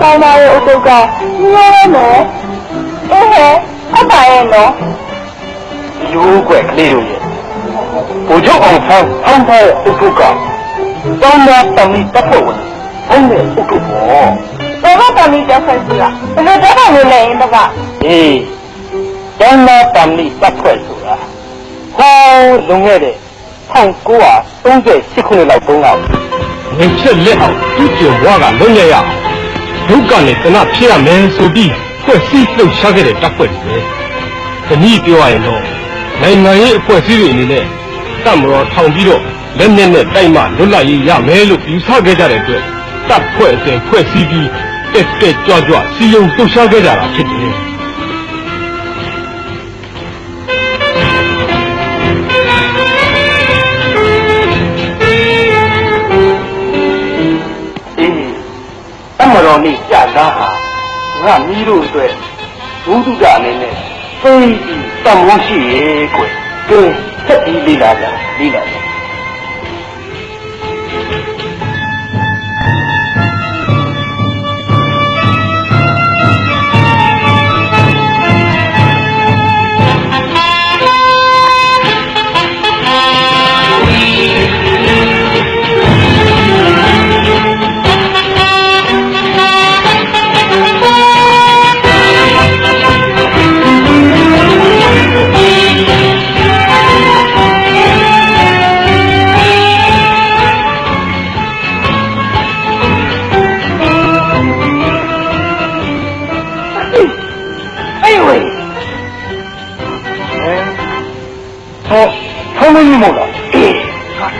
ဆောင်ပါရဲ့အုပ်စုကညောတယ်နော်အပါရဲ့နော်ရိုးကွက်ကလေးတို့ရဲ့ဘိုလ်ချုပ်အောင်ဆန်းအောင်ထားတဲ့အုပ်စုကတောင်းတာတမီတပ်ဖွဲ့ဝင်ဟုတ်တယ်အုပ်စုပေါ့ဘာကတမီတပ်ဖွဲ့ဆိုတာဘယ်လိုတပ်ဖွဲ့ဝင်လဲအင်းတကတောင်းတာတမီတပ်ဖွဲ့ဆိုတာဟောလွန်ခဲ့တဲ့1938ခုနှစ်လောက်တုန်းကငင်ချက်လက်အောင်သူ့ကျင်ဘွားကလွတ်ရရအောင်ဒုက္ခနဲ့တနဖြစ်ရမယ်ဆိုပြီးဖွဲ့စည်းလှုပ်ရှားခဲ့တဲ့တပ်ဖွဲ့တွေပဲ။ဒီနည်းပြောရရင်တော့နိုင်ငံရေးအဖွဲ့အစည်းတွေအနေနဲ့တပ်မတော်ထောင်ပြီးတော့လက်နက်နဲ့တိုက်မှလွတ်လပ်ရေးရမယ်လို့ယူဆခဲ့ကြတဲ့အတွက်တပ်ဖွဲ့အစဉ်ဖွဲ့စည်းပြီးတက်ကြွစီယုံလှုပ်ရှားခဲ့ကြတာဖြစ်တယ်။မတော်နေ့ကြာသားဟာငါမီးတို့အတွက်ဘုဒ္ဓအနေနဲ့သိပြီးတန်ဖိုးရှိရဲ့ကွယ်ကဲဆက်ပြီးလေ့လာကြထုံးမင်းမို့လား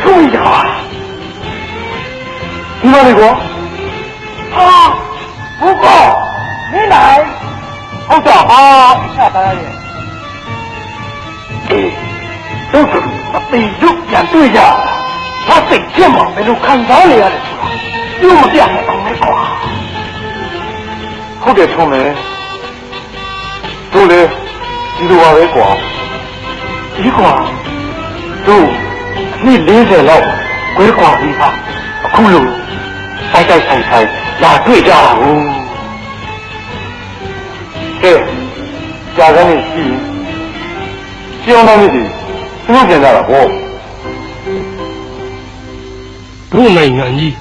ထုံးကြပါဒီမလေးကောဘုကောမင်းလိုက်ဟုတ်တော့ဆက်သားရဲ့တို့အပင်ရုပ်ပြန်တွေ့ကြဘာစိတ်ဖြစ်မှာဘယ်လိုခံစားနေရလဲဆိုတာပြုမပြနိုင်အောင်လေကွာဟုတ်တယ်ထုံးမယ်တို့လေဒီလိုပါပဲကွာဒီကွာတို့နှစ်40လောက်ခွဲခွာပြီးသားအခုလိုဆိုင်လာတွေ့ကြတာဟုတ်ကဲကြာကနေ့ရှိပြောင်းတော့မြည်သူပြန်ကြတာပေါ့တို့နိုင်ငံကြီး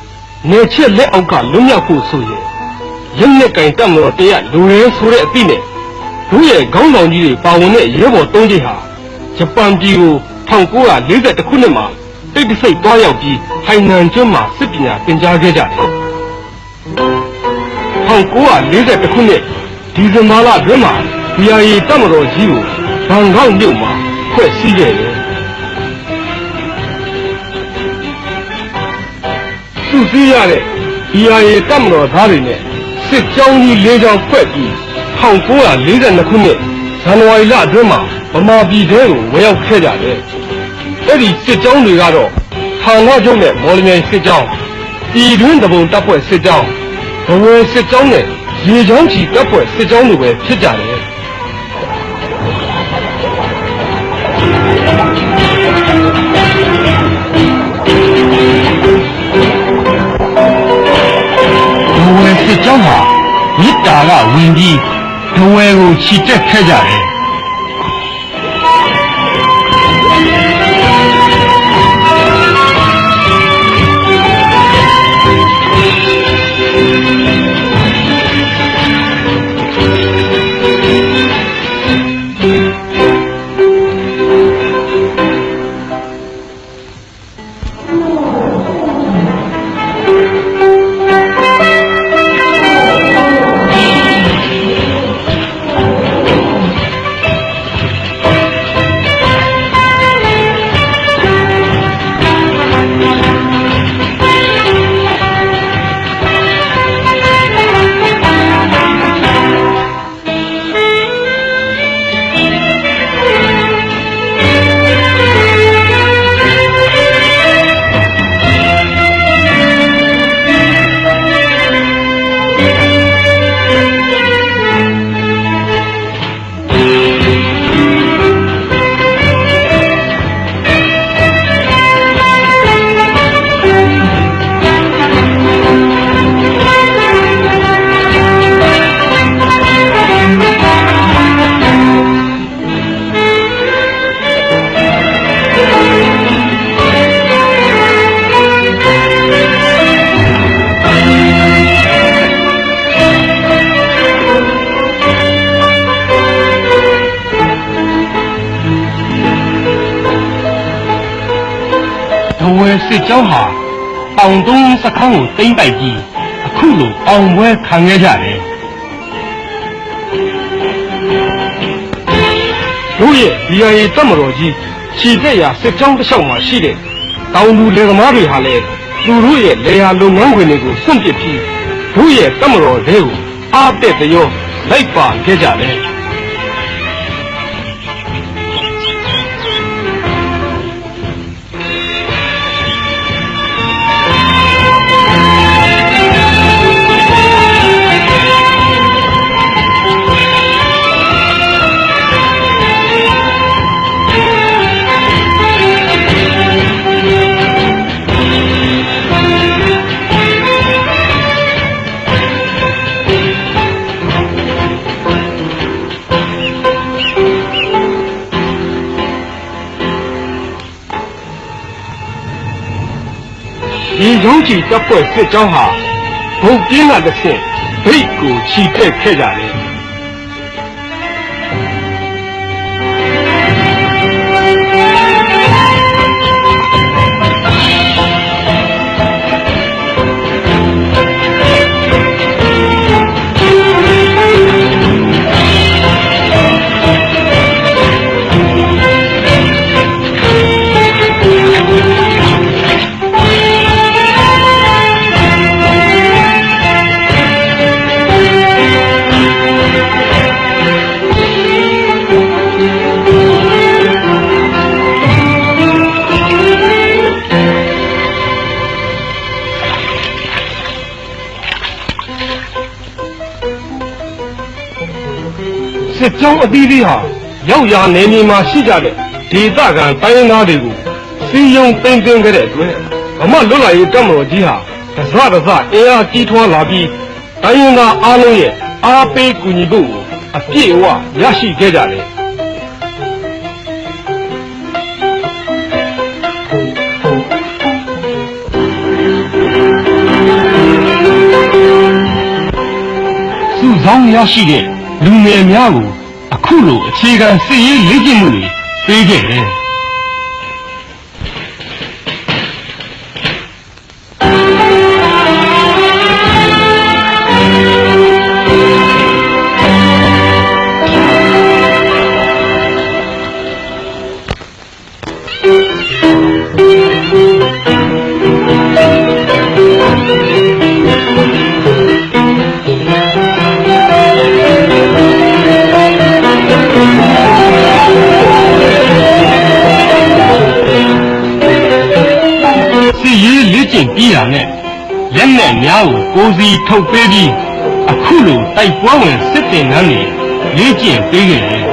နေချက်လက်အောက်ကလွတ်မြောက်ဖို့ဆိုရင်ရင်းနဲ့ကင်တက်မလို့တရားလူရဲဆိုတဲ့အသည့်နဲ့တို့ရဲ့ခေါင်းဆောင်ကြီးတွေပါဝင်တဲ့ရဲဘော်3ကြီးဟာဂျပန်ပြည်ကို1940ခုနှစ်မှာတိတ်တဆိတ်တွားရောက်ပြီးဟိုင်နန်ကျွန်းမှာစစ်ပညာသင်ကြားခဲ့ကြတယ်1940ခုနှစ်ဒီဇင်ဘာလအတွင်းမှာ BIA တပ်မတော်ကြီးကိုဘန်ကောက်မြို့မှာဖွဲ့စည်းခဲ့တယ်သူစည်းရတဲ့ BIA တပ်မတော်သားတွေနဲ့စစ်ကြောင်းကြီး၄ကြောင်းဖွဲ့ပြီး1942ခုနှစ်ဇန်နဝါရီလအတွင်းမှာဗမာပြည်ထဲကိုဝင်ရောက်ခဲ့ကြတယ်အဲ့ဒီစစ်ကြောင်းတွေကတော့ဌာနချုပ်နဲ့မော်လမြိုင်စစ်ကြောင်းပြည်တွင်းတဘုံတပ်ဖွဲ့စစ်ကြောင်းဘဝစစ်ကြောင်းနဲ့ရေချောင်းချီတပ်ဖွဲ့စစ်ကြောင်းတွေပဲဖြစ်ကြတယ်ဘဝစစ်ကြောင်းမှာမြစ်တာကဝင်ပြီးဘဝကိုချီတက်ခဲ့ကြတယ် ဝယ်စစ်ကြောင်းဟာတောင်တုံးစခန်းကိုသိမ်းပိုက်ပြီးအခုလိုအောင်ပွဲခံခဲ့ကြတယ်တို့ရဲ့ဒီအရေးတမတော်ကြီးခြေတက်ရာစစ်ကြောင်းတစ်လျှောက်မှာရှိတဲ့တောင်သူလယ်သမားတွေဟာလည်းသူတို့ရဲ့လယ်ယာလုပ်ငန်းခွင်တွေကိုစွန့်ပစ်ပြီးတို့ရဲ့တမတော်တွေကိုအားတက်တရောလိုက်ပါခဲ့ကြတယ်ဒီရုံးချီတပ်ဖွဲ့စစ်ကြောင်းဟာဘုတ်ပြင်းကတစ်ဆင့်ဘိတ်ကိုချီတက်ခဲ့ကြတယ်စစ်ကြောင်းအသီးသီးဟာရောက်ရာနေမြေမှာရှိကြတဲ့ဒေသခံတိုင်းရင်းသားတွေကိုစီယုံသိမ်းသွင်းခဲ့တဲ့အတွက်ဗမာလွတ်လပ်ရေးတပ်မတော်ကြီးဟာတစအင်အားကြီးထွားလာပြီးတိုင်းရင်းသားအားလုံးရဲ့အားပေးကူညီဖို့အပြည့်အဝရရှိခဲ့ကြတယ်စုဆောင်းရရှိတဲ့လူငယ်များကိုအခုလိုအခြေခံစစ်ရေးလေ့ကျင့်မှုတွေပေးခဲ့တယ်ပြီးတာနဲ့လက်နဲ့များကိုကိုစီထုတ်ပေးပြီးအခုလိုတိုက်ပွဲဝင်စစ်တင်နှန်းတွေလေ့ကျင့်ပေးခဲ့တယ်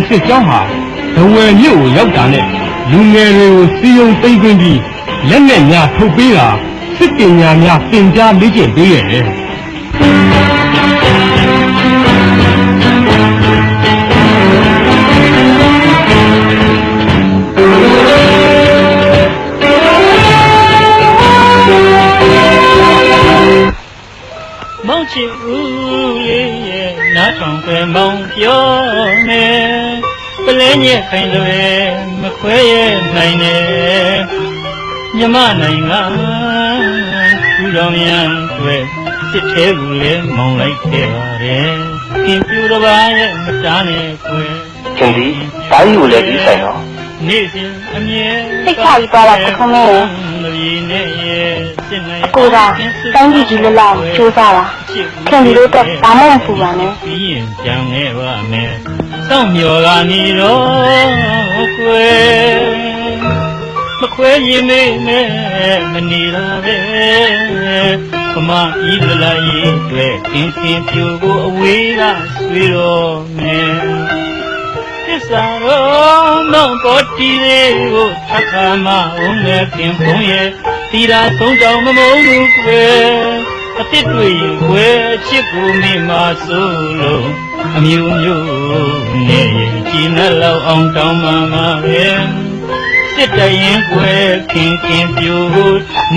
စစ်ကြောင်းဟာဒဝယ်မြို့ကိုရောက်တာနဲ့လူငယ်တွေကိုစီယုံသိမ်းသွင်းပြီးလက်နဲ့များထုတ်ပေးတာစစ်ပညာများသင်ကြားလေ့ကျင့်ပေးရတယ်မောင်ချစ်ဦးလေးရဲ့နားထောင်ပဲမောင်ပြောမယ်ပလဲညက်ခိုင်လွယ်မခွဲရဲ့နိုင်နဲ့မြမနိုင်ငံသူတော်များတွေစစ်သေးဘူးလေမောင်လိုက်ခဲ့ပါတယ်ခင်ပြူတော်ပါရဲ့မတားနဲ့ခွဲကျွန်ဒီတားကြီးကိုလည်းပြီးဆိုင်တော့နေ့စဉ်အမြဲစိတ်ချပြီးသွားတာခမဲကိုကတိုင်းပြည်ကြီးလလောက်စူးစားတာခင်ဗျတို့တော့ဘာမှမပူပါနဲ့ပြီးရင်ကြံခဲ့ပါမယ်စောင့်မျှော်ကနေတော့ကွယ်မခွဲရင်မဲမနေလာပဲခမဤလလာရေးတွေ့ကင်းပြူကိုအဝေးကဆွေတော်မယ် စာတော်မောင်ပေါ်တီလေးကိုအခါမအောင်ငယ်ခင်ဖုံးရဲ့တီရာဆုံးတောင်မမုန်းဘူးကွယ်အစ်စ်တွေ့ရင်ကွယ်ချစ်ကိုမိမဆိုးလို့အမျိုးမျိုးနဲ့ကြည်နှလောက်အောင်တောင်းမှာပဲစစ်တရင်ကွယ်ခင်ခင်ပြို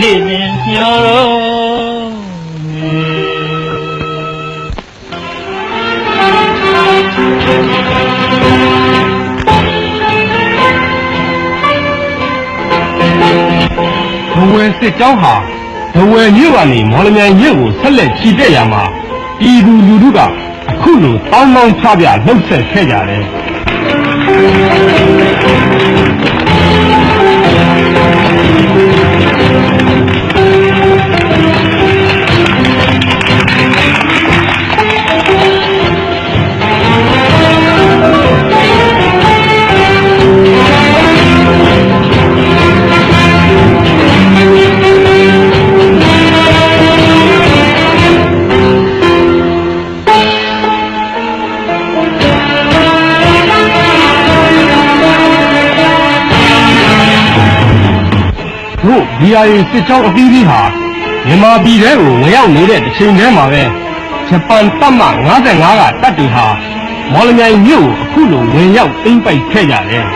နေရင်ညောတော့ဒဝဲစစ်ကြောင်းဟာဒဝဲမြို့ကနေမော်လမြိုင်မြို့ကိုဆက်လက်ချီတက်ရမှာပြည်သူလူထုကအခုလိုတောင်းတောင်းချပြလှုပ်ဆက်ခဲ့ကြတယ်BIA စစ်ကြောင်းအသီးသီးဟာမြန်မာပြည်ထဲကိုဝင်ရောက်နေတဲ့တစ်ချိန်တည်းမှာပဲဂျပန်တပ်မ55ကတပ်တွေဟာမော်လမြိုင်မြို့ကိုအခုလိုဝင်ရောက်သိမ်းပိုက်ခဲ့ကြတယ်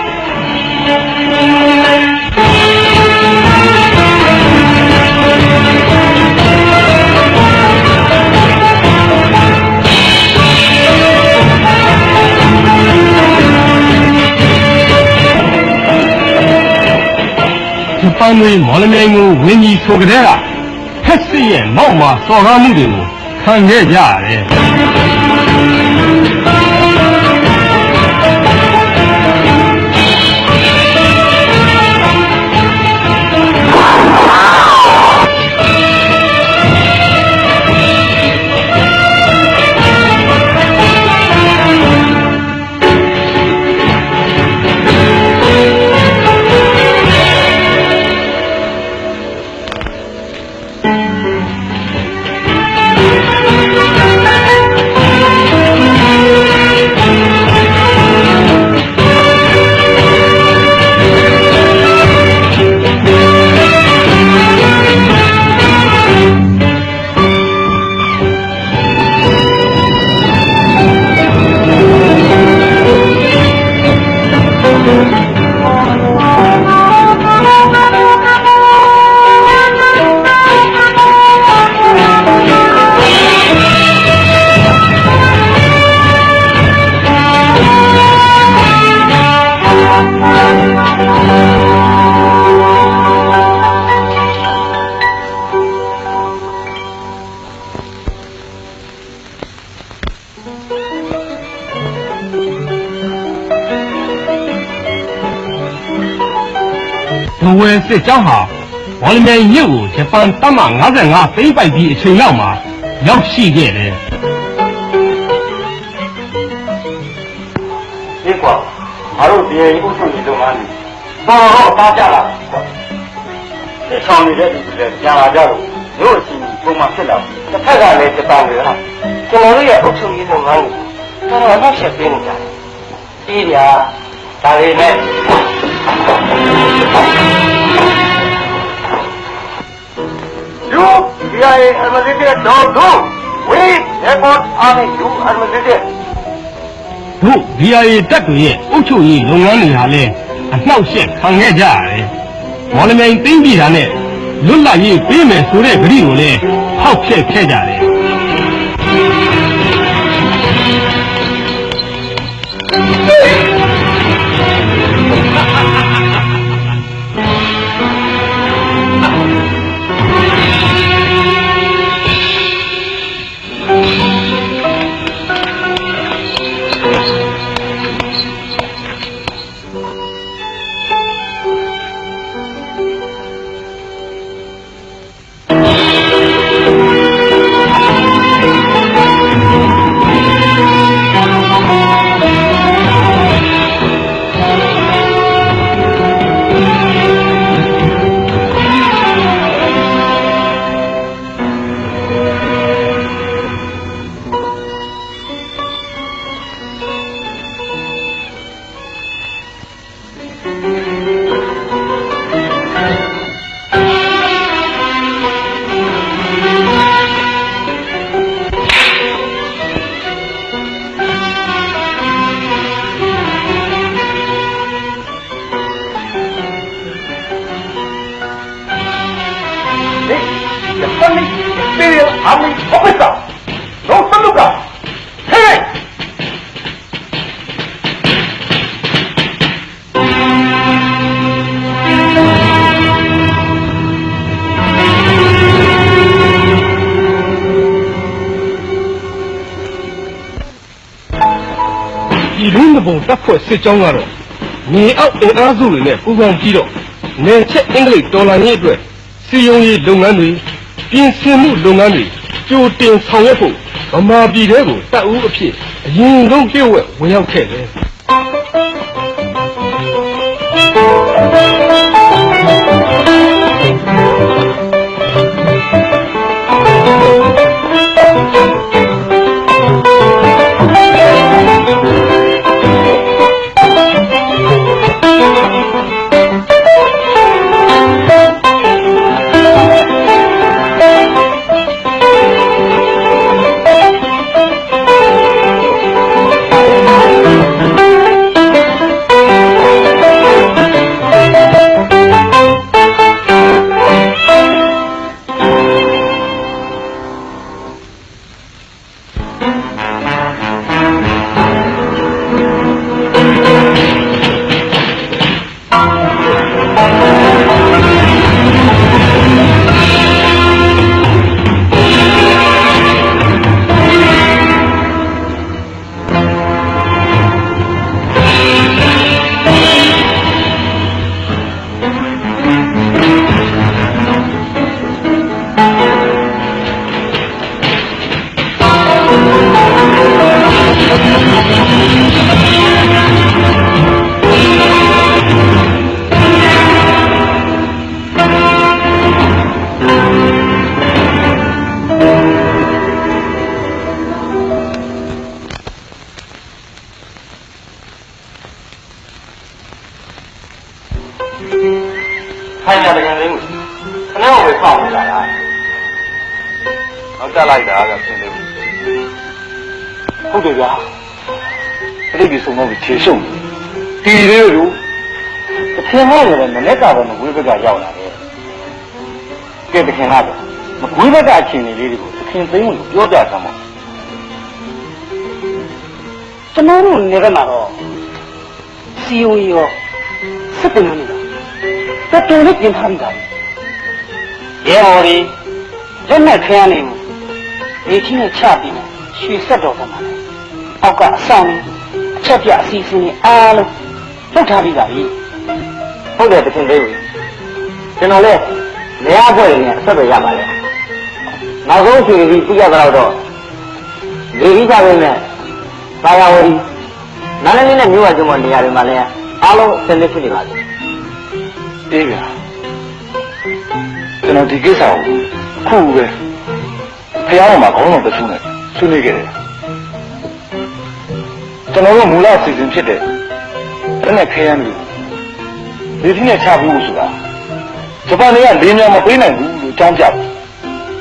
ဂျပန်တွေမော်လမြိုင်ကိုဝင်ကြီးဆိုကြတဲ့ကဖက်စစ်ရဲ့မောက်မာစော်ကားမှုတွေကိုခံခဲ့ကြရတယ်ဒဝဲစစ်ကြောင်းဟာမော်လမြိုင်မြို့ကိုဂျပန်တပ်မ55သိမ်းပိုက်ပြီးအချိန်လောက်မှာရောက်ရှိခဲ့တယ်ဒီကွာငါတို့ဒီအုပ်ချုပ်ရေးလုပ်ငန်းတွေတော့တားကြလာဒီဆောင်နေတဲ့ဒီကလည်းကြာလာကြတော့တို့အချင်းပုံမှန်ဖြစ်လာတစ်ဖက်ကလည်းဂျပန်တွေကကျွန်တော်တို့ရဲ့အုပ်ချုပ်ရေးလုပ်ငန်းတွေတော်တော်နှောက်ယှက်ပေးနေကြတယ်ဒီဗျာဒါလေးနဲ့You BIA administrator don't do. We report on you administrator. တို့ BIA တပ်တွေရဲ့အုပ်ချုပ်ရေးလုပ်ငန်းတွေဟာလည်းအနှောက်အယှက်ခံခဲ့ကြရတယ်။မော်လမြိုင်သိမ်းပြီးတာနဲ့လွတ်လပ်ရေးပေးမယ်ဆိုတဲ့ကတိကိုလည်းဖောက်ဖျက်ခဲ့ကြတယ် ပြည်တွင်းဘုံတပ်ဖွဲ့စစ်ကြောင်းကတော့မြေအောက်အင်အားစုတွေနဲ့ပူးပေါင်းပြီးတော့နယ်ချက်အင်္ဂလိပ်တော်လှန်ရေးအတွက်စီယုံရေးလုပ်ငန်းတွေပြင်ဆင်မှုလုပ်ငန်းတွေကြိုတင်ဆောင်ရွက်ဖို့ဗမာပြည်ထဲကိုတပ်ဦးအဖြစ်အရင်ဆုံးပြုတ်ဝဲဝင်ရောက်ခဲ့တယ်ထိုင်ရတဲ့ရင်လေးကိုခဏပဲဖောက်နေတာလားတော့တက်လိုက်တာကဖြစ်နေပြီဟုတ်တယ်ဗျာပြိတ္တိဆုံးတော့ခြေရှုံတီလေးတို့တခင်မောလည်းမနဲ့ကတော့မကွေးဘက်ကရောက်လာတယ်ကဲတခင်ကတော့မကွေးဘက်ကအချိန်လေးတွေကိုတခင်သိမ်းလို့ပြောပြသမှာကျွန်တော်တို့နေရမှာတော့စီယုံရောစစ်တင်နေတာတော်တော်လေးပြင်ထားပြီးသားရဲဟော်ဒီလက်နဲ့ခရမ်းနေမှုဒီချင်းနဲ့ချပြီးရွှေဆက်တော်ကမှာလေအောက်ကအဆောင်အချက်ပြအစီအစဉ်တွေအားလုံးလုပ်ထားပြီးသားပြီဟုတ်တယ်တခင်သေးဘူးကျွန်တော်လည်းနေရာဖွဲ့နေအဆက်ပဲရပါလေနောက်ဆုံးချိန်ကြီးပြရတော့လေကြီးကြပဲနဲ့ဘာသာဝရီနားလည်းနဲ့မြို့ဝကျုံမနေရာတွေမှာလည်းအားလုံးဆင်းနေဖြစ်နေပါလိမ့်အေးဗျာကျွန်တော်ဒီကိစ္စကိုခုပဲဖျားတော်မှာခေါင်းဆောင်တချို့နဲ့ဆွေးနွေးခဲ့တယ်ကျွန်တော်တို့မူလအစီအစဉ်ဖြစ်တဲ့အဲ့နဲ့ခဲရမ်းလို့ဒီที่နဲ့ချဖို့ဆိုတာဂျပန်တွေကလေးများမပေးနိုင်ဘူးလို့ကြောင်းပြ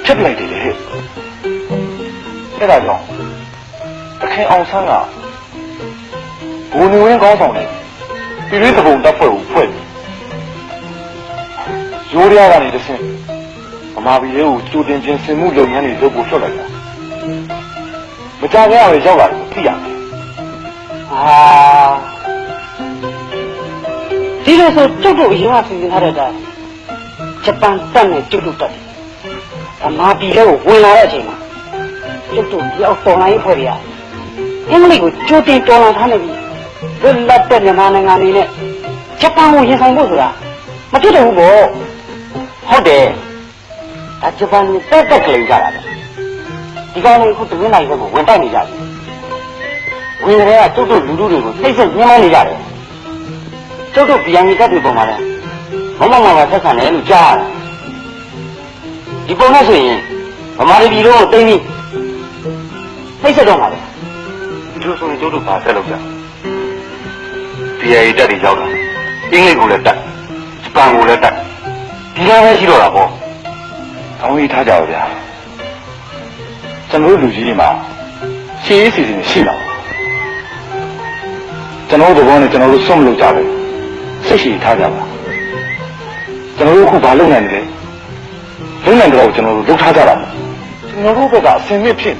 ဖြစ်လိုက်တယ်လေအဲ့ဒါကြောင့်တခင်အောင်ဆန်းကဘုံနေဝင်ခေါင်းဆောင်တယ်ပြည်တွင်းသဘုံတပ်ဖွဲ့ကိုဖွဲ့တယ်ရိုးရကနေတဆင့်ဗမာပြည်ရဲ့ကိုကြိုတင်ပြင်ဆင်မှုလုပ်ငန်းတွေလုပ်ဖို့ထွက်လိုက်တာမကြခင်ရရောက်လာတယ်သိရမယ်ဒီလိုဆိုကျုပ်တို့အရင်ကစီစဉ်ထားတဲ့အတိုင်းဂျပန်တပ်နဲ့ကျုပ်တို့တပ်ဗမာပြည်ရဲ့ကိုဝင်လာတဲ့အချိန်မှာကျုပ်တို့ဒီအောက်တော်လိုင်းဖွဲ့ရအင်္ဂလိပ်ကိုကြိုတင်တော်လှန်ထားနေပြီလွတ်လပ်တဲ့မြန်မာနိုင်ငံအနေနဲ့ဂျပန်ကိုရင်ဆိုင်ဖို့ဆိုတာမဖြစ်တော့ဘူးပေါ့ဟုတ်တယ်ဒါဂျပန်ကိုတက်တက်ကလေးကြတာပဲဒီကောင်လေးအခုတဝင်းလိုက်ဘက်ကိုဝင်တိုက်နေကြတယ်ဝင်ရဲကကျုပ်တို့လူလူတွေကိုနှိမ့်ဆက်ညှင်းနေကြတယ်ကျုပ်တို့ပြန်ကြီးတက်တွေပေါ်မှာလဲမမမဆက်ဆံတယ်လို့ကြားရတယ်ဒီပုံနဲ့ဆိုရင်ဗမာပြည်တို့ကိုတိမ့်ပြီးနှိမ့်ဆက်တော့မှာပဲဒီလိုဆိုရင်ကျုပ်တို့ဘာဆက်လုပ်ကြတရားတက်တွေရောက်လာအင်္ဂလိပ်ကိုလည်းတက်ဂျပန်ကိုလည်းတက်ဒီလိုပဲရှိတော့တာပေါ့။အောင်းကြီးထားကြပါဗျာ။ကျွန်တော်တို့လူကြီးတွေမှာရှေးရေးစီစဉ်ရှိလား။ကျွန်တော်တို့ဘောနဲ့ကျွန်တော်တို့စွန့်မလို့ကြပဲ။စိတ်ရှိထားကြပါ။ကျွန်တော်တို့အခုဘာလုပ်နိုင်လဲ။လုပ်နိုင်တော့ကျွန်တော်တို့လုပ်ထားကြတာ။ကျွန်တော်တို့ဘက်ကအစင်မြင့်ဖြစ်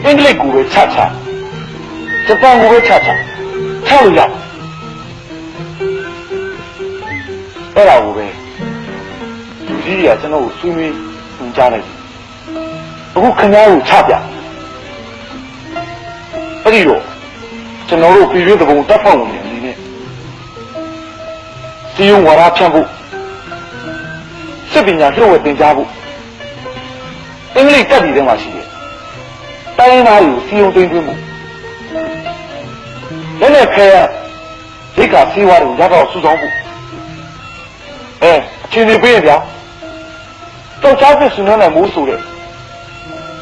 အင်္ဂလိပ်ကိုပဲချချဂျပန်ကိုပဲချချထားလို့ရအဲ့ဒါကိုပဲလူကြီးတွေကကျွန်တော်ကိုဆွေးနွေးပူကြားလိုက်အခုခင်ဗျားကိုချပြအဲ့ဒီတော့ ကျွန်တော်တို့ပြည်တွင်းတဘုံတပ်ဖွဲ့ဝင်တွေအနေနဲ့စီယုံဝါဒဖြန့်ဖို့စစ်ပညာလှုပ်ဝက်တင်ကြားဖို့အင်္ဂလိပ်တပ်ပြည်ထဲမှာရှိတယ်တိုင်းရင်းသားတွေကိုစီယုံတင်သွင်းဖို့လက်နဲ့ခဲရဒီကစီဝါတွေကိုရတော့စုဆောင်ဖို့အချင်းနေပေးရဗျာတော့ချောက်ပြဆူနေနိုင်မိုးဆိုတဲ့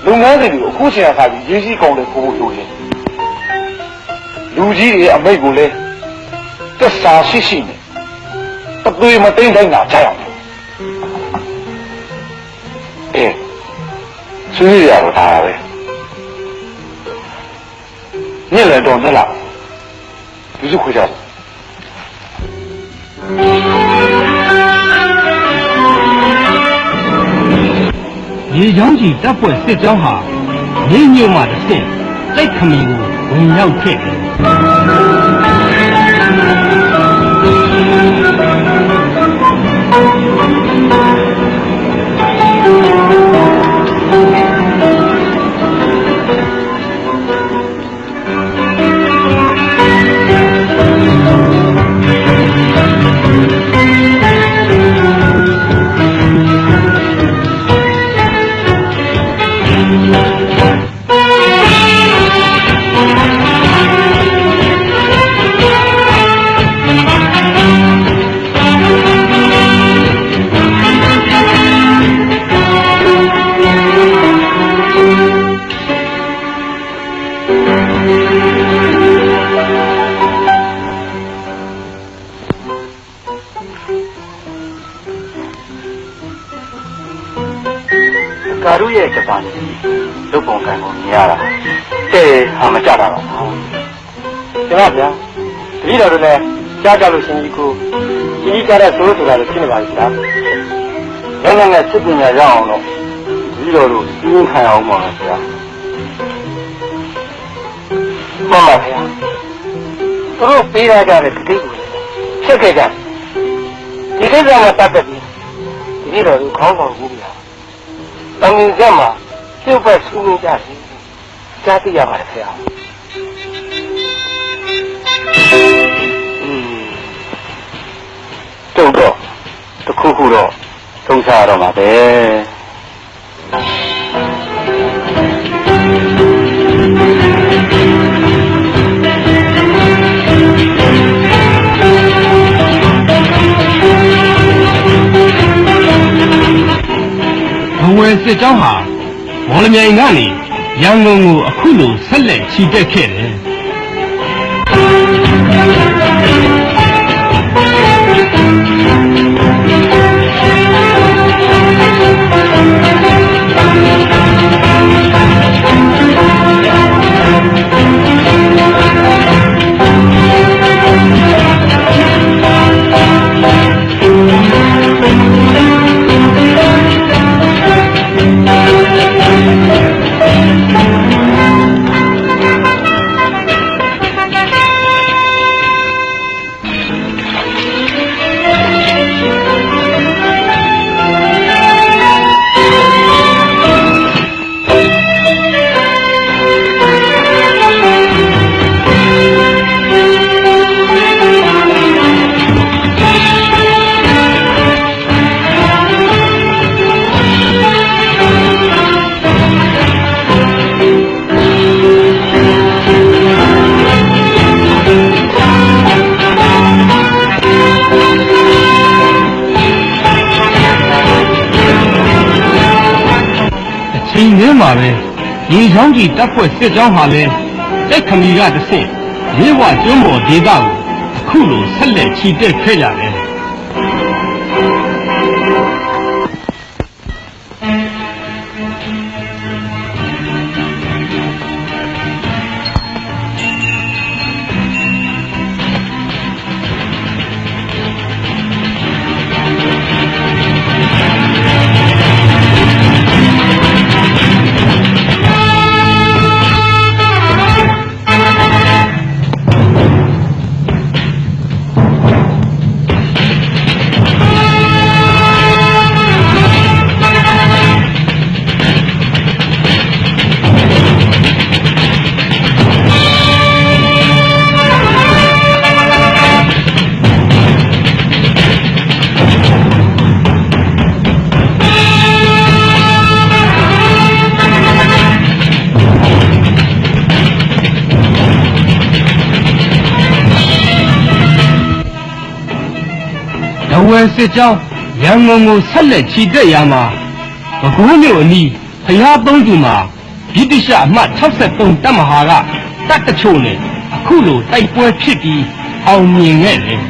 လုပ်ငန်းတွေကိုအခုချိန်အခါကြီးရေးကြီးကောင်းတယ်ပို့ဖို့လိုတယ်လူကြီးတွေအမိတ်ကိုလည်းသက်စာရှိရှိနဲ့အသွေးမသိမ့်တိုင်းတာကြရအောင်ဆွေးရတော့ဒါပဲညက်လည်းတော့နဲ့လားဒီစုခွေးကြရေချောင်းကြီးတပ်ဖွဲ့စစ်ကြောင်းဟာရင်းညွတ်မှတစ်ဆင့်စိတ်ခမီကိုဝင်ရောက်ခဲ့တယ်ကာရုရဲ့ကစားနေလုတ်ပုံကံကိုမြင်ရတာတဲ့ဟာမကြတာပါကျွန်တော်ဗျာတတိတော်တို့လည်းကြားကြလို့ရှင်ကြီးကိုကြီးကြတဲ့ဆိုလို့ဆိုတာလည်းဖြစ်နေပါပြီလားလည်းလည်းစစ်ပညာရအောင်တော့တတိတော်တို့စီးရင်ခံအောင်ပါဗျာမှန်ပါဗျာသူတို့ပေးရကြတဲ့တတိကိုချက်ခဲ့ကြဒီကိစ္စမှာပတ်သက်ပြီးတတိတော်တို့ခေါင်းဆောင်ဘူးဗျာတန်ငင်ချက်မှာပြုတ်ပတ်ဆူနေကြတယ်ကြားသိရပါတယ်ခင်ဗျာတုံတော့တခုခုတော့သုံးစားရတော့မှာပဲဘဝစစ်ကြောင်းဟာမော်လမြိုင်ကနေရန်ကုန်ကိုအခုလိုဆက်လက်ချီတက်ခဲ့တယ်မှာပဲရေချောင်းကြီးတပ်ဖွဲ့စစ်ကြောင်းဟာလည်းတက်ခမီကတစ်ဆင့်ရေဝကျွန်းပေါ်ဒေသကိုအခုလိုဆက်လက်ချီတက်ခဲ့ကြတယ် စစ်ကြောင်းရန်ကုန်ကိုဆက်လက်ချီတက်ရမှာပဲခူးမြို့အနီးဖျားသုံးသူမှာဗြိတိရှအမှတ်63တပ်မဟာကတပ်တချို့နဲ့အခုလိုတိုက်ပွဲဖြစ်ပြီးအောင်မြင်ခဲ့တယ်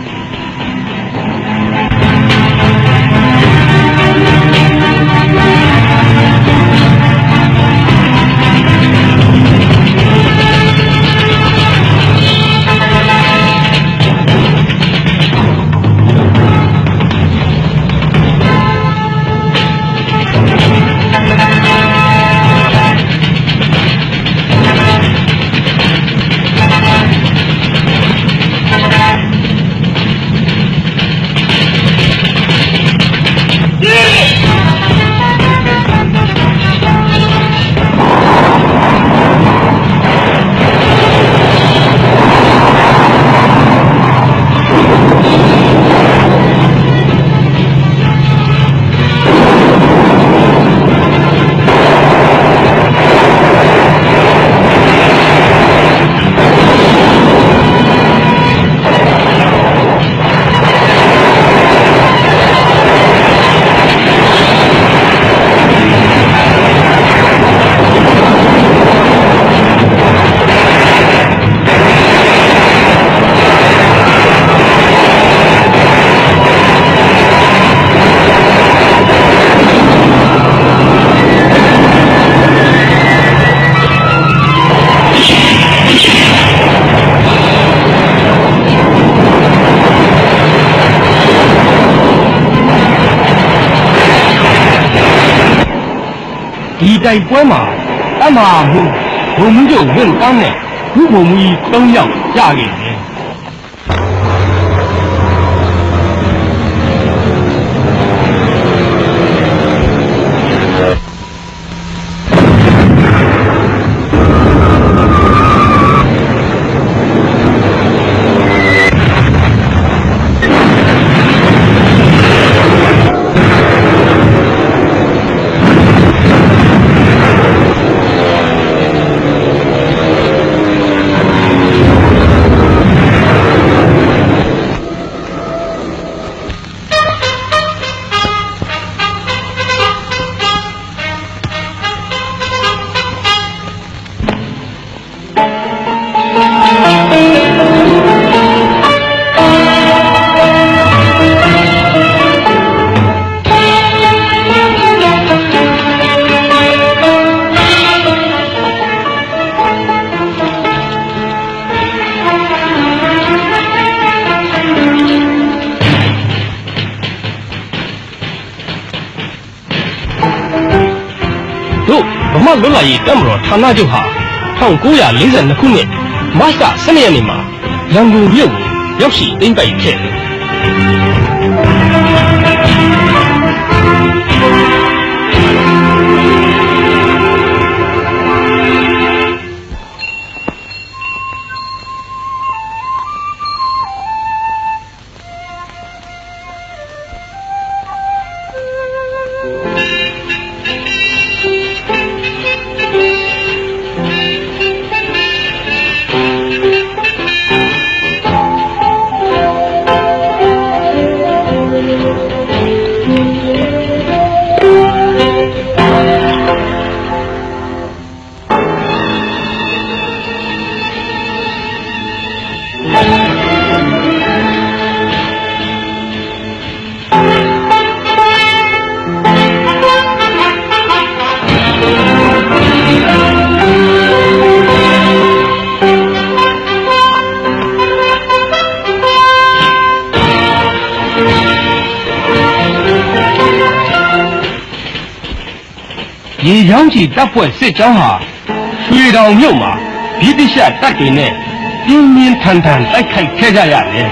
ဒီတိုက်ပွဲမှာတမဟာမှုဘုံမှုတို့ဝင်ကောင်းတဲ့ဘုံမှုကြီး3ယောက်ရခဲ့တယ်ဗမာလွတ်လပ်ရေးတပ်မတော်ဌာနချုပ်ဟာ1942ခုနှစ်မတ်လ12ရက်နေ့မှာရန်ကုန်မြို့ကိုရောက်ရှိသိမ်းပိုက်ခဲ့တယ်ရေချောင်းချီတပ်ဖွဲ့စစ်ကြောင်းဟာရွှေတောင်မြို့မှာဗြိတိရှတပ်တွေနဲ့ပြင်းပြင်းထန်ထန်တိုက်ခိုက်ခဲ့ကြရတယ်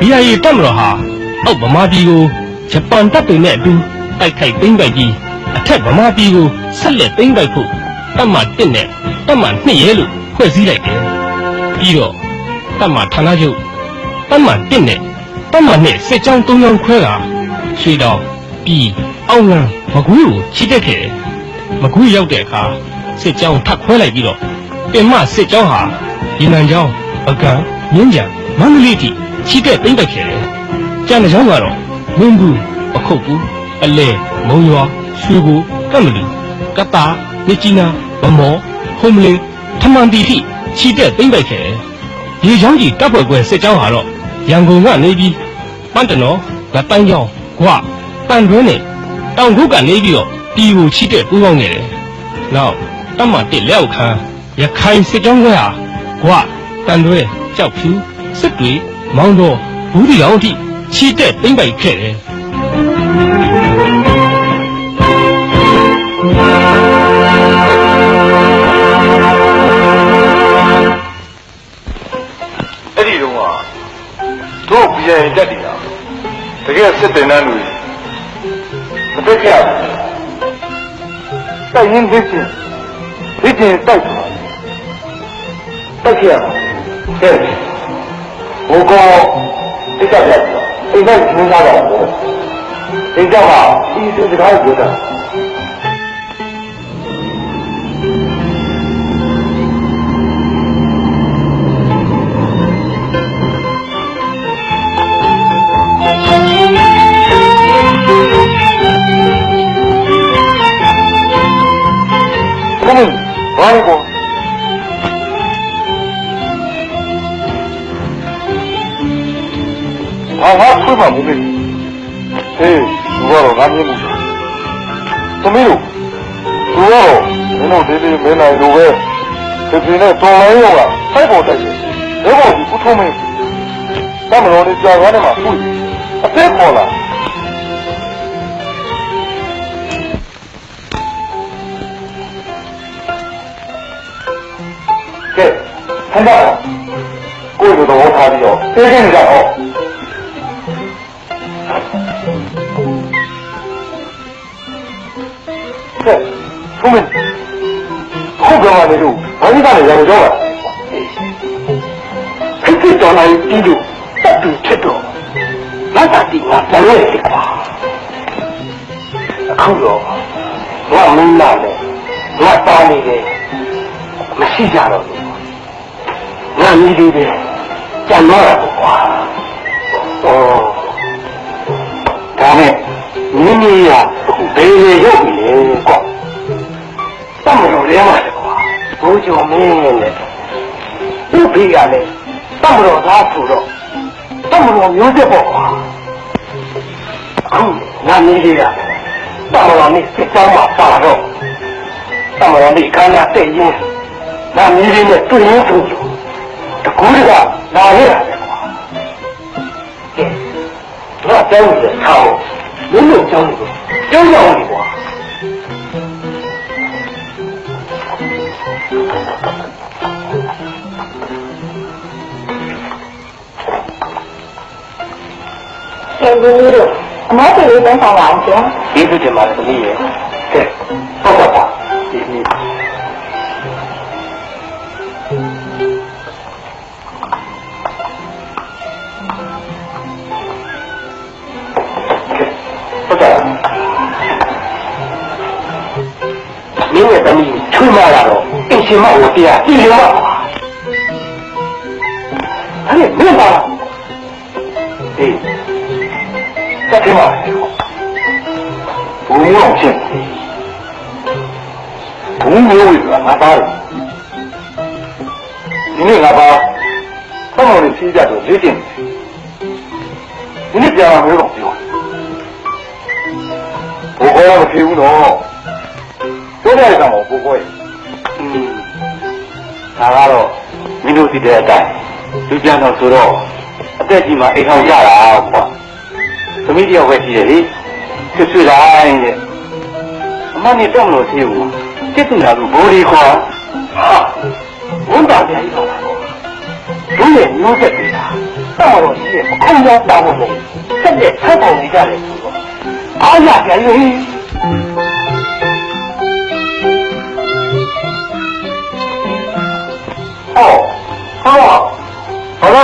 BIA တက်မတော်ဟာအောက်ဗမာပြည်ကိုဂျပန်တပ်တွေနဲ့အတူတိုက်ခိုက်သိမ်းပိုက်ပြီးအထက်ဗမာပြည်ကိုဆက်လက်သိမ်းပိုက်ဖို့တပ်မ1နဲ့တပ်မ2ရဲလို့ဖွဲ့စည်းလိုက်တယ်။ပြီးတော့တပ်မဌာနချုပ်တပ်မ1နဲ့တပ်မ2စစ်ကြောင်း3ကြောင်းခွဲတာရွှေတောင်ပြီးအောင်လံမကွေးကိုချီတက်ခဲ့တယ်။မကွေးရောက်တဲ့အခါစစ်ကြောင်းထပ်ခွဲလိုက်ပြီးတော့ပင်မစစ်ကြောင်းဟာဒီနန်ကြောင်းပကံမြင်းကြံမန္တလေးတိချီတက်သိမ်းပိုက်ခဲ့တယ်။ကျန်တဲ့ကြောင်းကတော့မင်းဘူးပခုတ်ဘူးအလဲမုံရွာရွှေဘူကံမလူကတာမြကြီးနာဗမောဟုံးမလင်းထမန်တီထိချီတက်သိမ်းပိုက်ခဲ့တယ်။ရေချောင်းကြီးတပ်ဖွဲ့ခွဲစစ်ကြောင်းဟာတော့ရန်ကုန်ကနေပြီးပန်းတနော်ဗတိုင်းကြောင်းကွာပန်တွင်းနဲ့တောင်ခုကနေပြီးတော့ပြည်ကိုချီတက်ပူးပေါင်းခဲ့တယ်။နောက်တပ်မ1လက်အောက်ခံရခိုင်စစ်ကြောင်းခွဲဟာကွာတန်တွဲကြောက်ဖြူစစ်တွေမောင်းတော့ဘူးဒီအောင်အထိချီတက်သိမ့်ပိုက်ခဲ့တယ်အဲ့ဒီတော့တို့ BIA တက်နေတာတကယ်စစ်တင်နှန်းတွေမတက်ခဲ့ဘူးတိုက်ရင်ဖြစ်ချင်းတိုက်ခဲ့ရတဲ့ဘိုးကောတိကျပြတ်အိမ်နဲ့ကျင်းသားတော့အိမ်ကြောင့်ဒီစကားကိုပြောတာဘာလဲကောဟာဆွေးမှာမဟုတ်ဘူးဟေးသူကတော့ငါမြင်မှုသမီးတို့သူကတော့မင်းတို့ဒီမင်းနိုင်လိုပဲဒီနဲ့တော်လိုင်းရောကစိုက်ပေါ်တက်တယ်ဒါပေါ်ဒီကုထုံးမင်းတမတော်လေးကြာသွားတယ်မှာသူ့အသက်ပေါ်လာကဲဟန်တာကိုယ်တို့တော့ထားပြီးတော့သိနေကြတော့ထုံးမင်းခုကမှလည်းတို့ဘာလို့ကနေရမကြောက်လားခိတ်တော်လိုက်ပြီးလို့တက်ပြီးဖြစ်တော့ငါတာတိငါပြန်ရတဲ့ကွာအခုတော့ငါမင်းလာတယ်ငါတားနေတယ်မရှိကြတော့ဘူးငါမြည်သေးတယ်ကြံတော့တာကွာဩ你呀，没人要你光，这么多人嘛的话，不就没人了？不必要的，这么多大出了，这么多牛的不话，那你的呀，这么多你是张马发肉，这么多你看那对应，那你的呢对应出去，这估计个哪里来的话？我教你的唱，没有教你的，教你我。ရှင်ကြီးတို့အမောပြေလေးပြန်ဆောင်ပါအောင်ရှင် ဒီလိုတင်ပါတယ်သမီးရဲ့ကဲဟုတ်ပါပါဒီဒီဟုတ်တယ်မင်းရဲ့သမီးချွေးမလာတော့အင်ရှင်မကိုတရားကြည့်ရမှာအဲ့ဒီမင်းပါလားအေးတက်ကြပါဘုံရောဖြစ်ဘုံမျိုးတွေကငါသားဒီနေ့ငါသားဆောင်းတော်လေးဖြေးကြတော့လေ့ကျင့်ဒီနေ့ပြန်လာမျိုးတော့ပြောဘိုးကောမဖြေဘူးတော့ပြောတဲ့ကောင်ဘိုးကောရဲ့ဒါကတော့မင်းတို့သိတဲ့အတိုင်းလူပြန်တော့ဆိုတော့အသက်ကြီးမှအိမ်ထောင်ကြတာကွာသမီးတယောက်ပဲရှိတယ်လေဆွေးတိုင်းတဲ့အမနဲ့တော့မလို့သေးဘူးကျက်သူလာလို့ဘိုးလေးခွာဟာဝန်တာပြန်ရောက်လာတော့ဘုရဲ့မျိုးဆက်တွေတာတော့ကြီးရဲ့အခုရောက်တာမဟုတ်ဆက်လက်ဆက်ပုံနေကြတယ်ဆိုတော့အားရပြန်လေ好嘞。